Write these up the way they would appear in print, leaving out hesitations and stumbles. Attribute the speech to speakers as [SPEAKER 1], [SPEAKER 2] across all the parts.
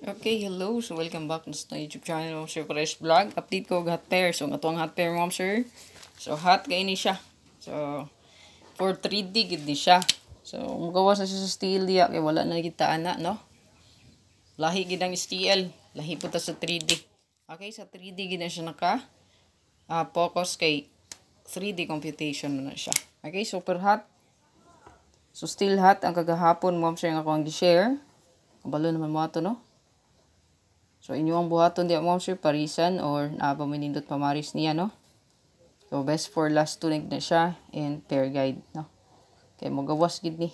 [SPEAKER 1] Okay, hello. So, welcome back sa YouTube channel mo, Sir Paresh Vlog. Update ko hot pair. So, ito ang hot pair mo, sir. So, hot kayo ni siya. So, for 3D, gid ni siya. So, magawas na siya sa steel diya. Kaya wala na kita na, no? Lahi gid ang steel. Lahi po ta sa 3D. Okay, sa 3D gid na siya focus kay 3D computation na siya. Okay, super hot. So, still hot ang kagahapon mo, sir, nga ako ang gi-share. Kabalo naman mo ato, no? So, inyo ang buhaton di mo, sir, parisan or naapaminindot pamaris niya, no? So, best for last tunig na siya and pair guide, no? Kaya mo gawas gid ni.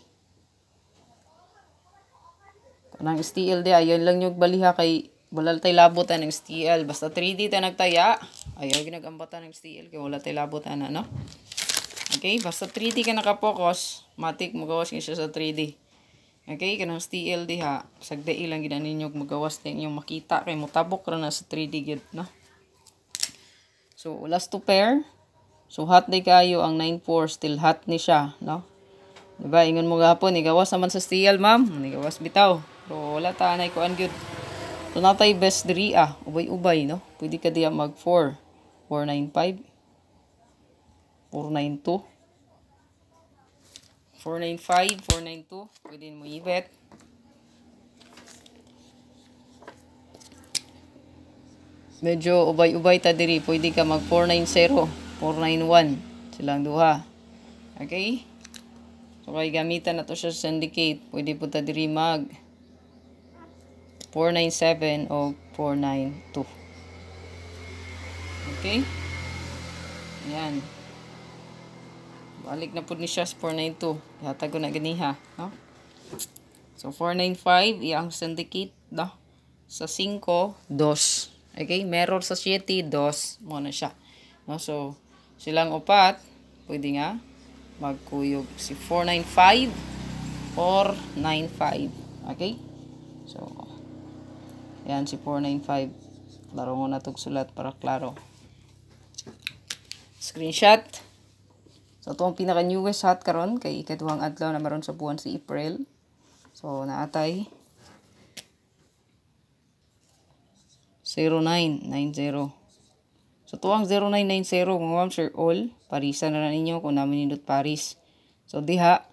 [SPEAKER 1] Kanang STL di, ayun lang yung baliha kay wala tay labotan ng STL. Basta 3D ta nagtaya, ayaw ginagambatan ng STL kay wala tay labotan na, no? Okay, basta 3D ka nakapokus, matik mo gawas siya sa 3D. Okay, kanang STL diha, sagdai lang gid ninyo magawas din yung makita kay mutabok ra na sa 3D gid, no? So, last two pair. So, hot day kayo ang 9.4, still hot ni siya, no? Diba, ingon mo gapon, igawas naman sa STL, ma'am. Igawas bitaw. Pero wala ta anay kuan gyud. So, natay best diri ubay-ubay, no? Pwede ka diya mag 4, 495, 492, 495, 492. Pwede mo i-bet. Medyo ubay-ubay ta diri. Pwede ka mag 490, 491. Silang duha. Okay? So, kay gamitan na to siya syndicate. Pwede po ta diri mag 497 o 492. Okay? Ayan. Balik na po ni siya sa 492. Hatag ko na ganiha. No? So, 495, iyang syndicate, no? Sa 5, 2. Okay? Mirror sa 7, 2. Muna siya. No? So, silang upat, pwede nga, magkuyog si 495, 495. Okay? So, yan si 495. Klaro mo na itong sulat para klaro. Screenshot. So, ito ang pinaka-newest hot karon kay ikaduhang adlaw na maron sa buwan si April. So, naatay 0990. So, ito ang 0990. Mga ma'am, sir, all. Parisan na ninyo kung namin nindot Paris. So, diha.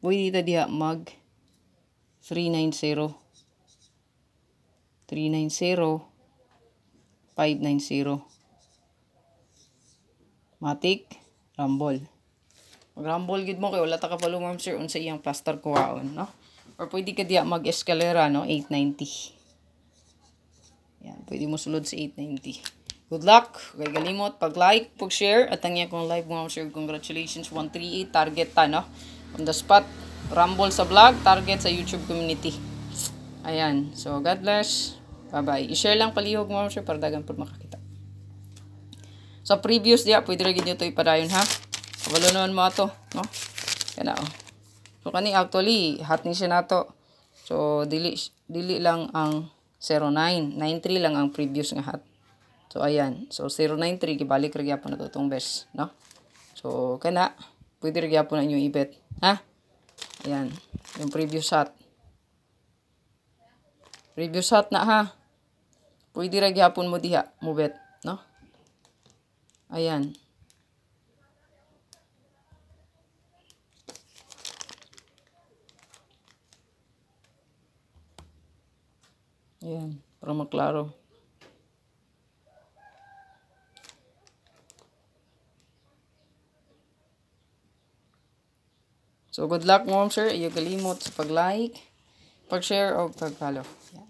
[SPEAKER 1] Pwede dito diha mag 390. 390. 590. Matic. Rumble. Mag-rumble gid mo kay wala ta kapalo ma'am sir unsa iyang plaster kuwaon, no? Or pwede ka diya mag-escalera, no? 890. Yan, pwede mo sulod sa 890. Good luck. Kay galimot pag-like, pag-share at ang iyang live ma'am sir. Congratulations 138 target ta, no? On the spot. Rumble sa vlog, target sa YouTube community. Ayan. So, God bless. Bye-bye. I-share lang palihog ma'am sir para dagan pud makakita. Sa previous diya, pwede ra gid nyo to ipadayon, ha? Kabalo naman mo ato, no? Kana oh. So kani actually hot ni siya nato. So dili lang ang 0993 lang ang previous nga hot. So ayan. So 093 gibalik ra gyapon nato tong best, no? So kana pwede ra gyapon na inyo i-bet, ha? Ayan, yung previous hot. Previous hot na, ha? Pwede ra gyapon mo diha mo bet, no? Ayan. Ayan, para maklaro. So, good luck, ma'am, sir. Iyo kalimot sa pag-like, pag-share, o pag-follow. Ayan.